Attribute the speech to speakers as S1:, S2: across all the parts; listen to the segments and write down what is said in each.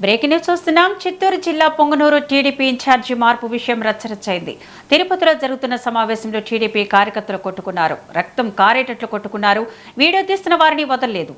S1: Breaking news చూస్తున్నాం. చిత్తూరు జిల్లా Punganur TDP incharge మార్పు విషయం రచ్చరచ్చైంది. తిరుపతిలో జరుగుతున్న సమావేశంలో టీడీపీ కార్యకర్తలు కొట్టుకున్నారు. రక్తం కారేటట్లు కొట్టుకున్నారు. వీడియో తీస్తున్న వారిని వదలలేదు.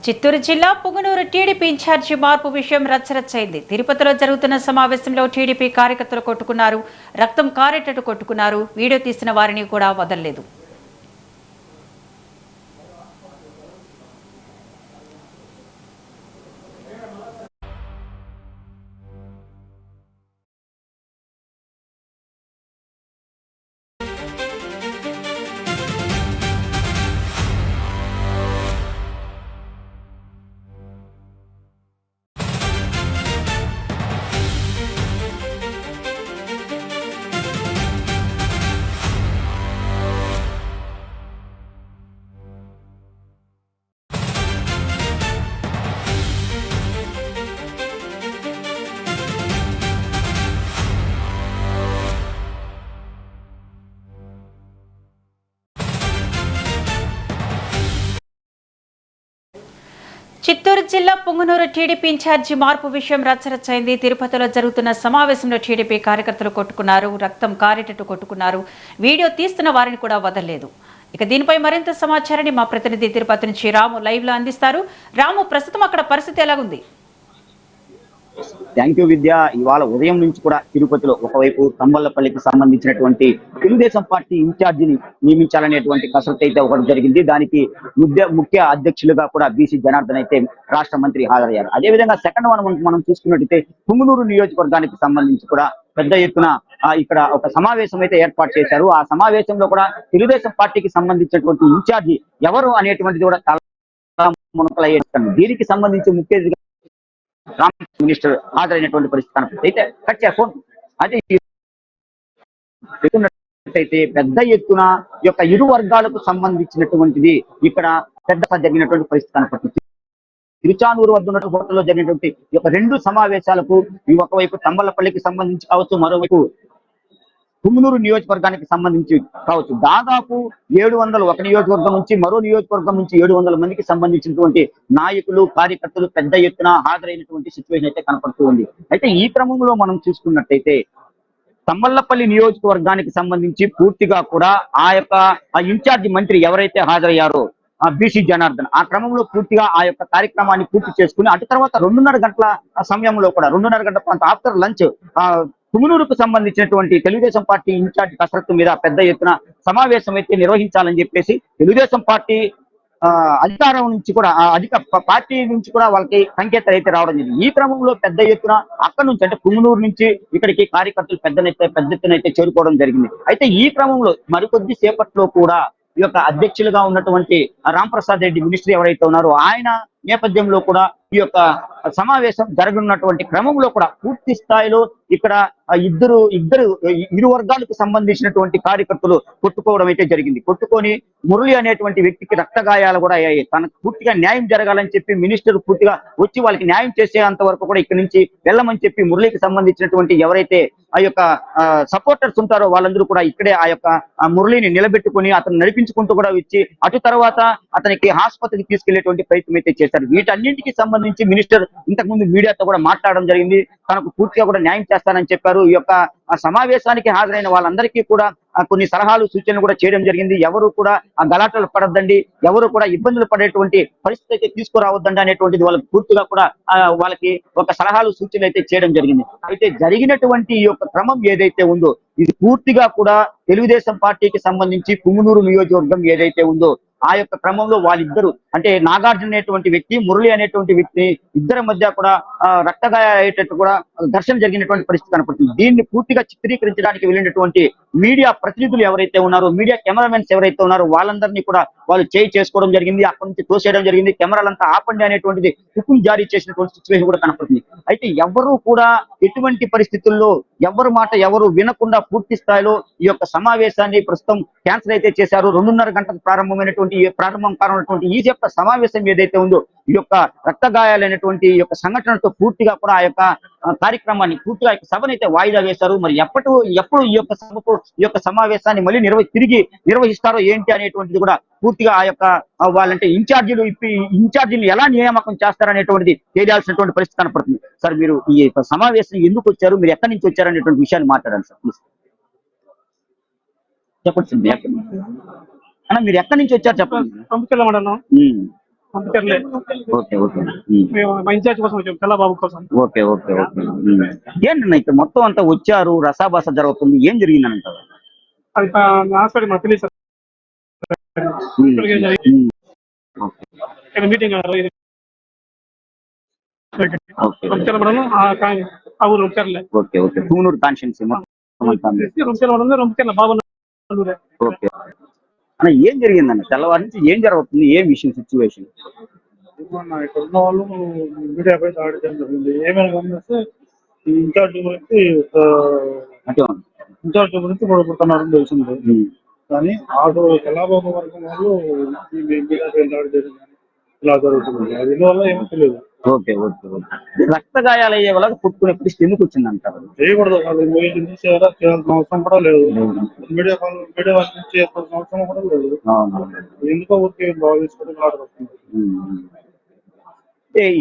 S1: చిత్తూరు జిల్లా పొంగనూరు టీడీపీ ఇన్ఛార్జి మార్పు విషయం రచ్చరచ్చైంది. తిరుపతిలో జరుగుతున్న సమావేశంలో టీడీపీ కార్యకర్తలు కొట్టుకున్నారు. రక్తం కారేటట్టు కొట్టుకున్నారు. వీడియో తీసిన వారిని కూడా వదలలేదు. చిత్తూరు జిల్లా పొంగనూరు టీడీపీ ఇన్ఛార్జి మార్పు విషయం రచ్చరచ్చైంది. తిరుపతిలో జరుగుతున్న సమావేశంలో టీడీపీ కార్యకర్తలు కొట్టుకున్నారు. రక్తం కారేటట్టు కొట్టుకున్నారు. వీడియో తీస్తున్న వారిని కూడా వదలలేదు. ఇక దీనిపై మరింత సమాచారాన్ని మా ప్రతినిధి తిరుపతి నుంచి రాము లైవ్ లో అందిస్తారు. రాము, ప్రస్తుతం అక్కడ పరిస్థితి ఎలాగుంది?
S2: థ్యాంక్ యూ విద్య. ఇవాళ ఉదయం నుంచి కూడా తిరుపతిలో ఒకవైపు తంబళ్లపల్లికి సంబంధించినటువంటి తెలుగుదేశం పార్టీ ఇన్ఛార్జిని నియమించాలనేటువంటి కసరత్తు అయితే ఒకటి జరిగింది. దానికి ముఖ్య అధ్యక్షులుగా కూడా బీసీ జనార్దన్ అయితే రాష్ట్ర మంత్రి హాజరయ్యారు. అదేవిధంగా సెకండ్ వన్ మనం చూసుకున్నట్టయితే పుంగనూరు నియోజకవర్గానికి సంబంధించి కూడా పెద్ద ఎత్తున ఇక్కడ ఒక సమావేశం అయితే ఏర్పాటు చేశారు. ఆ సమావేశంలో కూడా తెలుగుదేశం పార్టీకి సంబంధించినటువంటి ఇన్ఛార్జి ఎవరు అనేటువంటిది కూడా చాలా మునకలయ్యేస్తాను. దీనికి సంబంధించి ముఖ్య మినిస్టర్ హాజరైనటువంటి పరిస్థితి కనపడుతుంది. అయితే కట్ ఫోన్ అయితే అయితే పెద్ద ఎత్తున యొక్క ఇరు వర్గాలకు సంబంధించినటువంటిది ఇక్కడ పెద్ద జరిగినటువంటి పరిస్థితి కనపడుతుంది. తిరుచానూరు వద్ద ఉన్న హోటల్లో జరిగినటువంటి యొక్క రెండు సమావేశాలకు ఒకవైపు తంబళ్లపల్లికి సంబంధించి కావచ్చు, మరోవైపు పుంగనూరు నియోజకవర్గానికి సంబంధించి కావచ్చు. దాదాపు 700 ఒక నియోజకవర్గం నుంచి మరో నియోజకవర్గం నుంచి 700 మందికి సంబంధించినటువంటి నాయకులు కార్యకర్తలు పెద్ద ఎత్తున హాజరైనటువంటి సిచ్యువేషన్ అయితే కనపడుతూ ఉంది. అయితే ఈ క్రమంలో మనం చూసుకున్నట్టయితే తంబళ్లపల్లి నియోజకవర్గానికి సంబంధించి పూర్తిగా కూడా ఆ యొక్క ఇన్ఛార్జి మంత్రి ఎవరైతే హాజరయ్యారో బీసీ జనార్దన్ ఆ క్రమంలో పూర్తిగా ఆ యొక్క కార్యక్రమాన్ని పూర్తి చేసుకుని అటు తర్వాత 2:30 గంటల సమయంలో కూడా 2:30 గంటల ప్రాంతం ఆఫ్టర్ లంచ్ పుంగనూరుకు సంబంధించినటువంటి తెలుగుదేశం పార్టీ ఇన్ఛార్జ్ కసరత్తు మీద పెద్ద ఎత్తున సమావేశం అయితే నిర్వహించాలని చెప్పేసి తెలుగుదేశం పార్టీ అధికారం నుంచి కూడా అధిక పార్టీ నుంచి కూడా వాళ్ళకి సంకేతాలు అయితే రావడం జరిగింది. ఈ క్రమంలో పెద్ద ఎత్తున అక్కడి నుంచి అంటే పుంగనూరు నుంచి ఇక్కడికి కార్యకర్తలు పెద్ద ఎత్తున అయితే చేరుకోవడం జరిగింది. అయితే ఈ క్రమంలో మరికొద్ది సేపట్లో కూడా ఈ యొక్క అధ్యక్షులుగా ఉన్నటువంటి రాంప్రసాద్ రెడ్డి మినిస్టర్ ఎవరైతే ఉన్నారో ఆయన నేపథ్యంలో కూడా ఈ యొక్క సమావేశం జరగనున్నటువంటి క్రమంలో కూడా పూర్తి స్థాయిలో ఇక్కడ ఇరు వర్గాలకు సంబంధించినటువంటి కార్యకర్తలు కొట్టుకోవడం అయితే జరిగింది. కొట్టుకొని మురళి అనేటువంటి వ్యక్తికి రక్తగాయాలు కూడా అయ్యాయి. తనకు పూర్తిగా న్యాయం జరగాలని చెప్పి మినిస్టర్ పూర్తిగా వచ్చి వాళ్ళకి న్యాయం చేసేంత వరకు కూడా ఇక్కడి నుంచి వెళ్ళమని చెప్పి మురళికి సంబంధించినటువంటి ఎవరైతే ఆ యొక్క సపోర్టర్స్ ఉంటారో వాళ్ళందరూ కూడా ఇక్కడే ఆ యొక్క మురళిని నిలబెట్టుకుని అతను నడిపించుకుంటూ కూడా వచ్చి అటు తర్వాత అతనికి ఆసుపత్రికి తీసుకెళ్లేటువంటి ప్రయత్నం అయితే చేశారు. వీటన్నింటికి సంబంధించి మినిస్టర్ ఇంతకుముందు మీడియాతో కూడా మాట్లాడడం జరిగింది. తనకు పూర్తిగా కూడా న్యాయం చేస్తానని చెప్పారు. ఈ యొక్క ఆ సమావేశానికి హాజరైన వాళ్ళందరికీ కూడా కొన్ని సలహాలు సూచనలు కూడా చేయడం జరిగింది. ఎవరు కూడా ఆ గలాటలు పడద్దండి, ఎవరు కూడా ఇబ్బందులు పడేటువంటి పరిస్థితి అయితే తీసుకురావద్దండి అనేటువంటిది వాళ్ళకి పూర్తిగా కూడా వాళ్ళకి ఒక సలహాలు సూచనలు అయితే చేయడం జరిగింది. అయితే జరిగినటువంటి ఈ యొక్క క్రమం ఏదైతే ఉందో ఇది పూర్తిగా కూడా తెలుగుదేశం పార్టీకి సంబంధించి పుంగనూరు నియోజకవర్గం ఏదైతే ఉందో ఆ యొక్క క్రమంలో వాళ్ళిద్దరు అంటే నాగార్జున అనేటువంటి వ్యక్తి, మురళి అనేటువంటి వ్యక్తి ఇద్దరి మధ్య కూడా రక్తగాయ అయ్యేటట్టు కూడా ఘర్షణ జరిగినటువంటి పరిస్థితి కనపడుతుంది. దీన్ని పూర్తిగా చిత్రీకరించడానికి వెళ్ళినటువంటి మీడియా ప్రతినిధులు ఎవరైతే ఉన్నారో, మీడియా కెమెరామెన్స్ ఎవరైతే ఉన్నారో వాళ్ళందరినీ కూడా వాళ్ళు చేసుకోవడం జరిగింది. అక్కడి నుంచి తోసేయడం జరిగింది. కెమెరాలంతా ఆపండి అనేటువంటిది హుకుం జారీ చేసినటువంటి సిచ్యువేషన్ కూడా కనపడుతుంది. అయితే ఎవరు కూడా ఎటువంటి పరిస్థితుల్లో ఎవరి మాట ఎవరు వినకుండా పూర్తి స్థాయిలో ఈ యొక్క సమావేశాన్ని ప్రస్తుతం క్యాన్సిల్ అయితే చేశారు. 2:30 గంటలకు ప్రారంభం కానున్నటువంటి ఈ యొక్క సమావేశం ఏదైతే ఉందో ఈ యొక్క రక్తగాయాలైనటువంటి ఈ యొక్క సంఘటనతో పూర్తిగా కూడా ఆ యొక్క కార్యక్రమాన్ని పూర్తిగా సభను అయితే వాయిదా వేశారు. మరి ఎప్పుడు ఈ యొక్క సభకు ఈ యొక్క సమావేశాన్ని మళ్ళీ తిరిగి నిర్వహిస్తారో ఏంటి అనేటువంటిది కూడా పూర్తిగా ఆ యొక్క వాళ్ళంటే ఇన్ఛార్జీలు ఎలా నియామకం చేస్తారనేటువంటిది తెలియాల్సినటువంటి పరిస్థితి కనపడుతుంది. సార్ మీరు ఈ యొక్క సమావేశం ఎందుకు వచ్చారు, మీరు ఎక్కడి నుంచి వచ్చారు అనేటువంటి విషయాన్ని మాట్లాడాలి సార్ ప్లీజ్. చెప్పండి సార్ అన్న, మీరు ఎక్కడి నుంచి వచ్చారు చెప్పండి. ఏంటన్నా ఇక్కడ మొత్తం అంతా వచ్చారు, రసాభాస జరుగుతుంది, ఏం జరిగిందని అంటారు? Punganur constituency okay. అన్న ఏం జరిగిందన్న, తెల్లవారి నుంచి ఏం జరుగుతుంది, ఏం విషయం సిచ్యువేషన్?
S3: ఇక్కడ ఉన్న వాళ్ళు మీడియాపై దాడి చేయడం జరిగింది. ఏమైనా గమనిస్తే ఇన్ఛార్జ్ గురించి కొడుకుతున్నారని తెలిసింది. కానీ ఆటో కళాబాబు వర్గం వాళ్ళు మీడియాపై దాడి చేయడం ఇలా జరుగుతుంది. అది వల్ల ఏమో తెలియదు.
S2: Okay okay okay. రక్తగాయాలయ్యే వాళ్ళకి పుట్టుకునే పరిస్థితి ఎందుకు వచ్చింది అంటారు?
S3: చేయకూడదు, చేయాల్సిన అవసరం కూడా లేదు. మీడియా చేయాల్సిన అవసరం కూడా లేదు. ఎందుకో ఊరికి బాగా తీసుకోవడం ఆడుతుంది.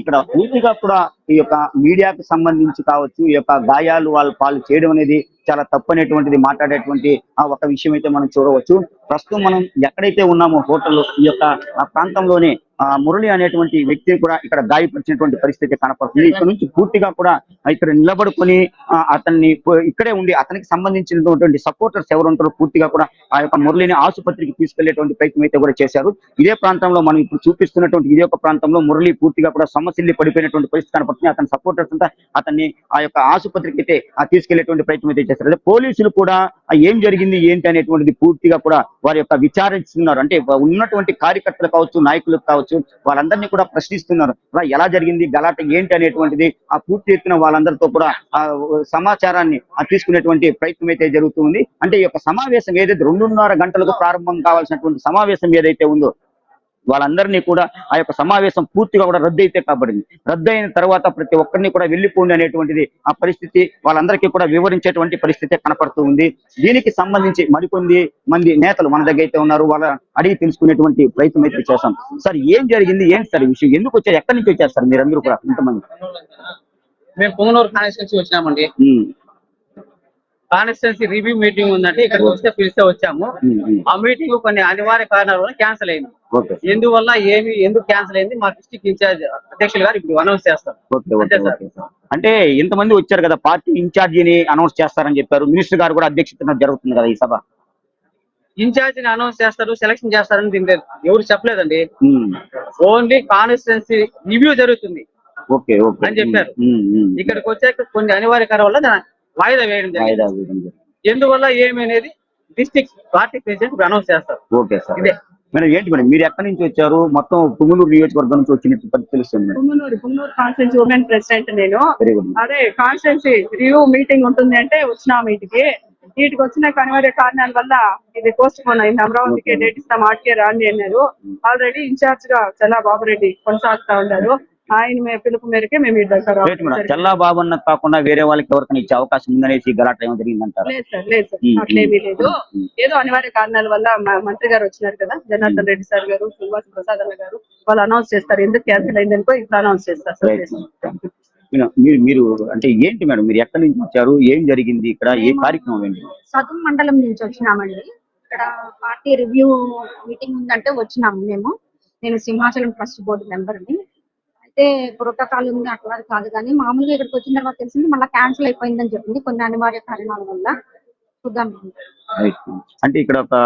S2: ఇక్కడ పూర్తిగా కూడా ఈ యొక్క మీడియాకి సంబంధించి కావచ్చు, ఈ యొక్క గాయాలు వాళ్ళు చేయడం అనేది చాలా తప్పు అనేటువంటిది మాట్లాడేటువంటి ఒక విషయం అయితే మనం చూడవచ్చు. ప్రస్తుతం మనం ఎక్కడైతే ఉన్నామో హోటల్ ఈ యొక్క ఆ ప్రాంతంలోనే మురళి అనేటువంటి వ్యక్తిని కూడా ఇక్కడ గాయపరిచినటువంటి పరిస్థితి కనపడుతుంది. ఇక్కడ నుంచి పూర్తిగా కూడా ఇక్కడ నిలబడుకొని అతన్ని ఇక్కడే ఉండి అతనికి సంబంధించినటువంటి సపోర్టర్స్ ఎవరు ఉంటారో పూర్తిగా కూడా ఆ యొక్క మురళిని ఆసుపత్రికి తీసుకెళ్లేటువంటి ప్రయత్నం అయితే కూడా చేశారు. ఇదే ప్రాంతంలో మనం ఇప్పుడు చూపిస్తున్నటువంటి ఇదే ఒక ప్రాంతంలో మురళి పూర్తిగా కూడా సమస్యల్ని పడిపోయినటువంటి పరిస్థితి కనపడుతుంది. అతని సపోర్టర్స్ అంతా అతన్ని ఆ యొక్క ఆసుపత్రికి అయితే తీసుకెళ్లేటువంటి ప్రయత్నం అయితే చేశారు. అదే పోలీసులు కూడా ఏం జరిగింది ఏంటి అనేటువంటిది పూర్తిగా కూడా వారి యొక్క విచారిస్తున్నారు. అంటే ఉన్నటువంటి కార్యకర్తలు కావచ్చు, నాయకులు కావచ్చు, వాళ్ళందరినీ కూడా ప్రశ్నిస్తున్నారు. ఎలా జరిగింది, గలాట ఏంటి అనేటువంటిది ఆ పూర్తి ఎత్తున వాళ్ళందరితో కూడా ఆ సమాచారాన్ని తీసుకునేటువంటి ప్రయత్నం అయితే జరుగుతుంది. అంటే ఈ యొక్క సమావేశం ఏదైతే 2:30 గంటలకు ప్రారంభం కావాల్సినటువంటి సమావేశం ఏదైతే ఉందో వాళ్ళందరినీ కూడా ఆ యొక్క సమావేశం పూర్తిగా కూడా రద్దు అయితే కాబడింది. రద్దు అయిన తర్వాత ప్రతి ఒక్కరిని కూడా వెళ్ళిపోండి అనేటువంటిది ఆ పరిస్థితి వాళ్ళందరికీ కూడా వివరించేటువంటి పరిస్థితి కనపడుతూ ఉంది. దీనికి సంబంధించి మరికొన్ని మంది నేతలు మన దగ్గర అయితే ఉన్నారు, వాళ్ళ అడిగి తెలుసుకునేటువంటి ప్రయత్నం అయితే చేశాం. సార్ ఏం జరిగింది, ఏంటి సార్ విషయం, ఎందుకు వచ్చారు, ఎక్కడి నుంచి వచ్చారు సార్ మీరందరూ కూడా ఇంతమంది?
S4: మేము పుంగనూరు కాన్స్టిట్యున్సీ వచ్చినామండి. కాన్స్టిట్యున్సీ రివ్యూ మీటింగ్ ఉందంటే ఇక్కడికి వస్తే పిలిస్తే వచ్చాము. ఆ మీటింగ్ కొన్ని అనివార్య కారణాల వల్ల క్యాన్సిల్ అయింది. ఎందువల్ల ఎందుకు క్యాన్సిల్ అయింది మా డిస్ట్రిక్ట్ ఇన్ఛార్జ్ అధ్యక్షులు గారు ఇప్పుడు అనౌన్స్ చేస్తారు.
S2: అంటే ఇంతమంది వచ్చారు కదా, పార్టీ ఇన్ఛార్జిని అనౌన్స్ చేస్తారని చెప్పారు. మినిస్టర్ గారు కూడా అధ్యక్షత జరుగుతుంది కదా ఈ సభ.
S4: ఇన్ఛార్జిని అనౌన్స్ చేస్తారు, సెలక్షన్ చేస్తారని దీని ఎవరు చెప్పలేదండి. ఓన్లీ కాన్స్టిట్యున్సీ రివ్యూ జరుగుతుంది అని చెప్పారు. ఇక్కడికి వచ్చాక కొన్ని అనివార్య కారణాల వల్ల వాయిదా వేయడం జరిగింది. ఎందువల్ల ఏమి అనేది డిస్ట్రిక్ట్ పార్టీ ప్రెసిడెంట్ అనౌన్స్ చేస్తారు.
S2: Okay sir. ఇదే మేడం, ఏంటి మేడం మీరు ఎక్కడి నుంచి వచ్చారు? మొత్తం పుంగనూరు నియోజకవర్గం నుంచి వచ్చినట్టు తెలుస్తుంది.
S5: పుంగనూరు కాన్స్టిట్యున్సీ ఉమెన్ ప్రెసిడెంట్ నేను. అదే కాన్స్టిట్యున్సీ రివ్యూ మీటింగ్ ఉంటుంది అంటే వచ్చిన వీటికి వచ్చిన అనివార్య కారణాల వల్ల ఇది పోస్ట్ పోన్ అయింది. అమరావతికి డేట్ ఇస్తాం, ఆటకే రాండి అన్నారు. ఆల్రెడీ ఇన్ఛార్జ్ గా చల్లా బాబురెడ్డి కొనసాగుతా ఉన్నారు. ఆయన పిలుపు మేరకే మేము ఈ దగ్గర.
S2: చల్లా బాబు అన్న కాకుండా వేరే వాళ్ళకి ఎవరికైనా ఇచ్చే అవకాశం ఉందనేసి గలాట ఏమో జరిగిందంటారు?
S5: లేదు సార్, అట్లేమీ లేదు. ఏదో అనివార్య కారణాల వల్ల మంత్రి గారు వచ్చినారు కదా, జనార్దన్ రెడ్డి సార్ గారు, శ్రీనివాస్ ప్రసాద్ అన్న గారు, వాళ్ళు అనౌన్స్ చేస్తారు. ఎందుకు క్యాన్సిల్ అయిందనుకో ఇప్పుడు అనౌన్స్ చేస్తారు.
S2: మీరు మీరు అంటే ఏంటి మేడం, మీరు ఎక్కడి నుంచి వచ్చారు, ఏం జరిగింది ఇక్కడ, ఏ కార్యక్రమం ఏంటి?
S6: సదుం మండలం నుంచి వచ్చినామండి. ఇక్కడ పార్టీ రివ్యూ మీటింగ్ ఉందంటే వచ్చినాము మేము. నేను సింహాచలం ట్రస్ట్ బోర్డు మెంబర్ని. అయితే ప్రోటోకాల్ ఉంది అట్లా కాదు, కానీ మామూలుగా ఇక్కడికి వచ్చిన తర్వాత తెలిసింది మళ్ళీ క్యాన్సిల్ అయిపోయిందని చెప్పింది కొన్ని అనివార్య కారణాల వల్ల. చూద్దాం.
S2: అంటే ఇక్కడ ఒక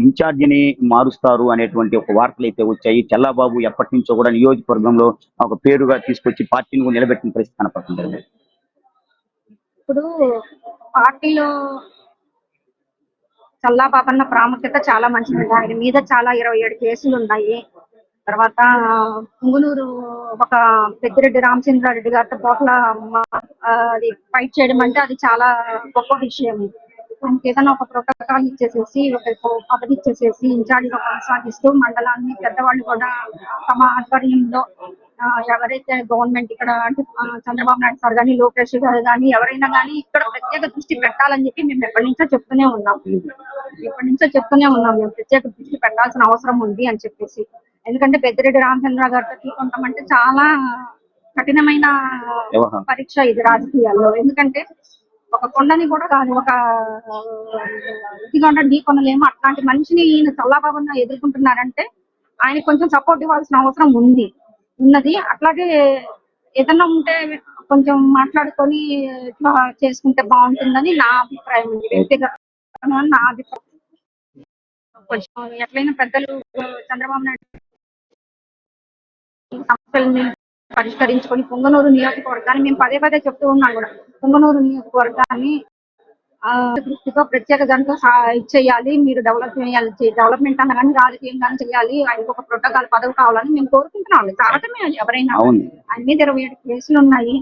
S2: ఇన్ఛార్జిని మారుస్తారు అనేటువంటి ఒక వార్తలు అయితే వచ్చాయి. చల్లాబాబు ఎప్పటి నుంచో కూడా నియోజకవర్గంలో ఒక పేరుగా తీసుకొచ్చి పార్టీని కూడా నిలబెట్టిన పరిస్థితి కనపడుతుంది.
S6: ఇప్పుడు పార్టీలో చల్లాబాబన్న ప్రాముఖ్యత చాలా మంచిది. ఆయన మీద చాలా 27 కేసులు ఉన్నాయి. తర్వాత పుంగునూరు ఒక పెద్దిరెడ్డి రామచంద్రారెడ్డి గారితో పోట్ల అది ఫైట్ చేయడం అంటే అది చాలా గొప్ప విషయం. ఆయనకి ఏదైనా ఒక ప్రోటోకాల్ ఇచ్చేసేసి ఒక పదవి ఇచ్చేసేసి ఇన్ఛార్జిగా కొనసాగిస్తూ మండలాన్ని పెద్దవాళ్ళు కూడా తమ ఆధ్వర్యంలో ఎవరైతే గవర్నమెంట్ ఇక్కడ అంటే చంద్రబాబు నాయుడు సార్ కానీ లోకేష్ గారు కానీ ఎవరైనా కానీ ఇక్కడ ప్రత్యేక దృష్టి పెట్టాలని చెప్పి మేము ఎప్పటి నుంచో చెప్తూనే ఉన్నాం. మేము ప్రత్యేక దృష్టి పెట్టాల్సిన అవసరం ఉంది అని చెప్పేసి. ఎందుకంటే పెద్దిరెడ్డి రామచంద్ర గారితో తీసుకుంటామంటే చాలా కఠినమైన పరీక్ష ఇది రాజకీయాల్లో. ఎందుకంటే ఒక కొండని కూడా కాదు, ఒక ఇదిగా ఢీ కొనలేమో అట్లాంటి మనిషిని ఈయన చల్లాబాబున్న ఎదుర్కొంటున్నారంటే ఆయన కొంచెం సపోర్ట్ ఇవ్వాల్సిన అవసరం ఉన్నది. అట్లాగే ఏదన్నా ఉంటే కొంచెం మాట్లాడుకొని ఇట్లా చేసుకుంటే బాగుంటుందని నా అభిప్రాయం. వ్యక్తిగతంగా నా అభిప్రాయం. కొంచెం ఎట్లయినా పెద్దలు చంద్రబాబు నాయుడు సమస్యల్ని పరిష్కరించుకొని పుంగనూరు నియోజకవర్గాన్ని మేము పదే పదే చెప్తూ ఉన్నాం కూడా, పుంగనూరు నియోజకవర్గాన్ని దృష్టితో ప్రత్యేక దాంట్లో ఇచ్చేయాలి. మీరు డెవలప్మెంట్ అన్న కానీ రాజకీయం కానీ చేయాలి. ఆయనకు ఒక ప్రోటోకాల్ పదవి కావాలని మేము కోరుకుంటున్నాం. కావటమే ఎవరైనా. ఆయన మీద 27 కేసులు ఉన్నాయి.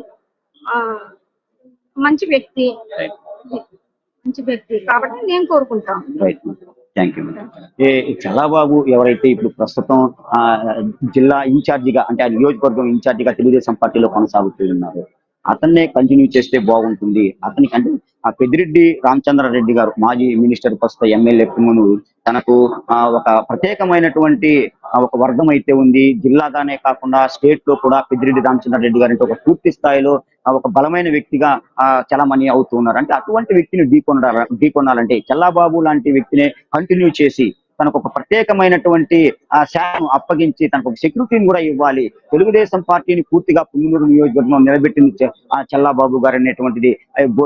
S6: మంచి వ్యక్తి కాబట్టి నేను కోరుకుంటాం.
S2: Thank you. చల్లాబాబు ఎవరైతే ఇప్పుడు ప్రస్తుతం జిల్లా ఇన్ఛార్జిగా అంటే ఆ నియోజకవర్గం ఇన్ఛార్జిగా తెలుగుదేశం పార్టీలో కొనసాగుతూ ఉన్నారు, అతన్నే కంటిన్యూ చేస్తే బాగుంటుంది. అతనికి అంటే ఆ పెద్దిరెడ్డి రామచంద్రారెడ్డి గారు మాజీ మినిస్టర్, ప్రస్తుత ఎమ్మెల్యే పుంగనూరు, తనకు ఒక ప్రత్యేకమైనటువంటి ఒక వర్గం అయితే ఉంది. జిల్లాగానే కాకుండా స్టేట్ లో కూడా పెద్దిరెడ్డి రామచంద్రారెడ్డి గారు అంటే ఒక పూర్తి స్థాయిలో ఒక బలమైన వ్యక్తిగా చలామణి అవుతూ ఉన్నారు. అంటే అటువంటి వ్యక్తిని ఢీకొనాలంటే చల్లాబాబు లాంటి వ్యక్తిని కంటిన్యూ చేసి తనకు ఒక ప్రత్యేకమైనటువంటి శాఖను అప్పగించి తనకు ఒక సెక్యూరిటీని కూడా ఇవ్వాలి. తెలుగుదేశం పార్టీని పూర్తిగా పుంగనూరు నియోజకవర్గంలో నిలబెట్టింది చల్లాబాబు గారు అనేటువంటిది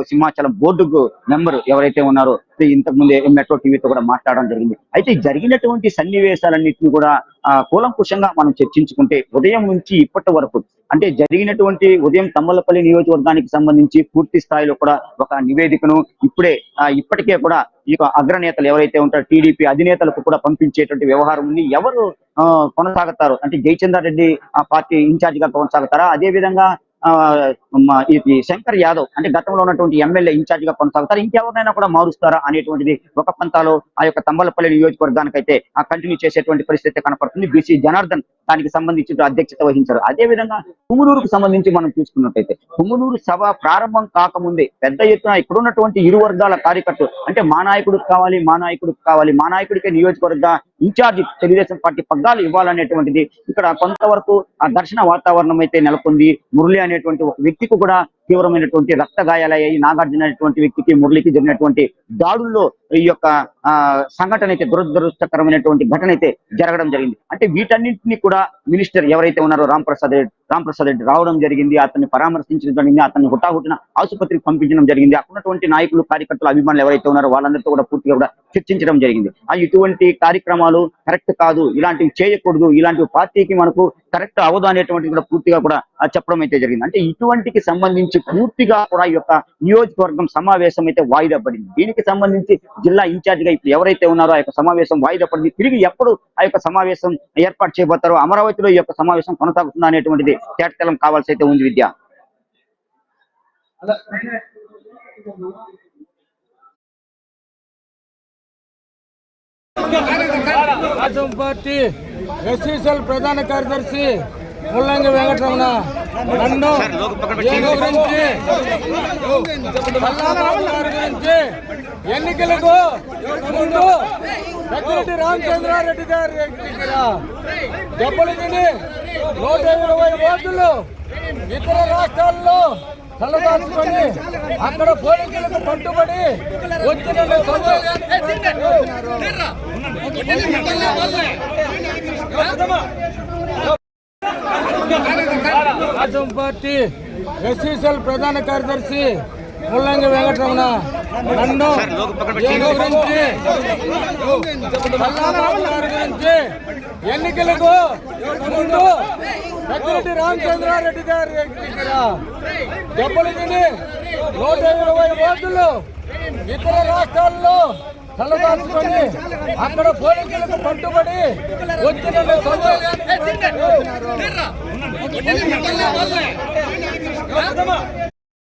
S2: సింహాచలం బోర్డుకు మెంబర్ ఎవరైతే ఉన్నారో ఇంతకు ముందే మెట్రో టీవీతో కూడా మాట్లాడడం జరిగింది. అయితే జరిగినటువంటి సన్నివేశాలన్నింటినీ కూడా కూలంకుషంగా మనం చర్చించుకుంటే ఉదయం నుంచి ఇప్పటి వరకు అంటే జరిగినటువంటి ఉదయం తమ్మలపల్లి నియోజకవర్గానికి సంబంధించి పూర్తి స్థాయిలో కూడా ఒక నివేదికను ఇప్పటికే కూడా ఈ అగ్రనేతలు ఎవరైతే ఉంటారో టీడీపీ అధినేతలకు కూడా పంపించేటువంటి వ్యవహారం ఉంది. ఎవరు కొనసాగుతారు అంటే జయచంద్రారెడ్డి ఆ పార్టీ ఇన్ఛార్జ్ గా కొనసాగుతారా, అదే విధంగా ఇది శంకర్ యాదవ్ అంటే గతంలో ఉన్నటువంటి ఎమ్మెల్యే ఇన్ఛార్జ్ గా కొనసాగుతారు, ఇంకెవరినైనా కూడా మారుస్తారా అనేటువంటిది ఒక పంతాలో ఆ యొక్క తంబలపల్లి నియోజకవర్గానికి అయితే కంటిన్యూ చేసేటువంటి పరిస్థితి కనపడుతుంది. బీసీ జనార్దన్ దానికి సంబంధించి అధ్యక్షత వహించారు. అదే విధంగా పుంగనూరుకు సంబంధించి మనం చూసుకున్నట్టయితే పుంగనూరు సభ ప్రారంభం కాకముందే పెద్ద ఎత్తున ఇక్కడ ఉన్నటువంటి ఇరు వర్గాల కార్యకర్తలు అంటే మా నాయకుడికి కావాలి, మా నాయకుడికే నియోజకవర్గ ఇన్ఛార్జి తెలుగుదేశం పార్టీ పగ్గాలు ఇవ్వాలనేటువంటిది ఇక్కడ కొంతవరకు ఆ ఘర్షణ వాతావరణం అయితే నెలకొంది. మురళి అనేటువంటి ఒక వ్యక్తికి కూడా తీవ్రమైనటువంటి రక్త గాయాలయ్యాయి. నాగార్జున అనేటువంటి వ్యక్తికి మురళికి జరిగినటువంటి దాడుల్లో ఈ యొక్క సంఘటన అయితే దురదృష్టకరమైనటువంటి ఘటన అయితే జరగడం జరిగింది. అంటే వీటన్నింటినీ కూడా మినిస్టర్ ఎవరైతే ఉన్నారో రాంప్రసాద్ రెడ్డి రావడం జరిగింది. అతన్ని పరామర్శించడం జరిగింది, అతన్ని హుటాహుటిన ఆసుపత్రికి పంపించడం జరిగింది. అక్కడ ఉన్నటువంటి నాయకులు, కార్యకర్తలు, అభిమానులు ఎవరైతే ఉన్నారో వాళ్ళందరితో కూడా పూర్తిగా కూడా చర్చించడం జరిగింది. ఇటువంటి కార్యక్రమాలు కరెక్ట్ కాదు, ఇలాంటివి చేయకూడదు, ఇలాంటి పార్టీకి మనకు కరెక్ట్ అవదు అనేటువంటిది కూడా పూర్తిగా కూడా చెప్పడం అయితే జరిగింది. అంటే ఇటువంటికి సంబంధించి పూర్తిగా కూడా ఈ యొక్క నియోజకవర్గం సమావేశం అయితే వాయిదా పడింది. దీనికి సంబంధించి జిల్లా ఇన్ఛార్జ్ గా ఇప్పుడు ఎవరైతే ఉన్నారో ఆ యొక్క సమావేశం వాయిదా పడింది. తిరిగి ఎప్పుడు ఆ యొక్క సమావేశం ఏర్పాటు చేయబోతారో, అమరావతిలో ఈ యొక్క సమావేశం కొనసాగుతుందా అనేటువంటిది తేటతెల్లం కావాల్సి అయితే ఉంది. విద్య
S7: పార్టీ ఎస్సీసీఎల్ ప్రధాన కార్యదర్శి ముల్లంగి వెంకటరమణ నన్ను దీని గురించి గారి గురించి ఎన్నికలకు ముందు పెద్దిరెడ్డి రామచంద్రారెడ్డి గారి దగ్గర దెబ్బలు తిని 120 ఓట్లు ఇతర రాష్ట్రాల్లో తలదాచుకొని అక్కడ పోలీసులకు పట్టుబడి వచ్చిన రాజ్యం పార్టీ ఎస్సీసీఎల్ ప్రధాన కార్యదర్శి ముల్లంగి వెంకటరమణ నన్ను దీని గురించి గారి గురించి ఎన్నికలకు ముందు పెద్దిరెడ్డి రామచంద్రారెడ్డి గారి దగ్గర దెబ్బలు తిని 120 ఓట్లు ఇతర రాష్ట్రాల్లో తలదాచుకొని అక్కడ పోలీసులకు పట్టుబడి వచ్చిన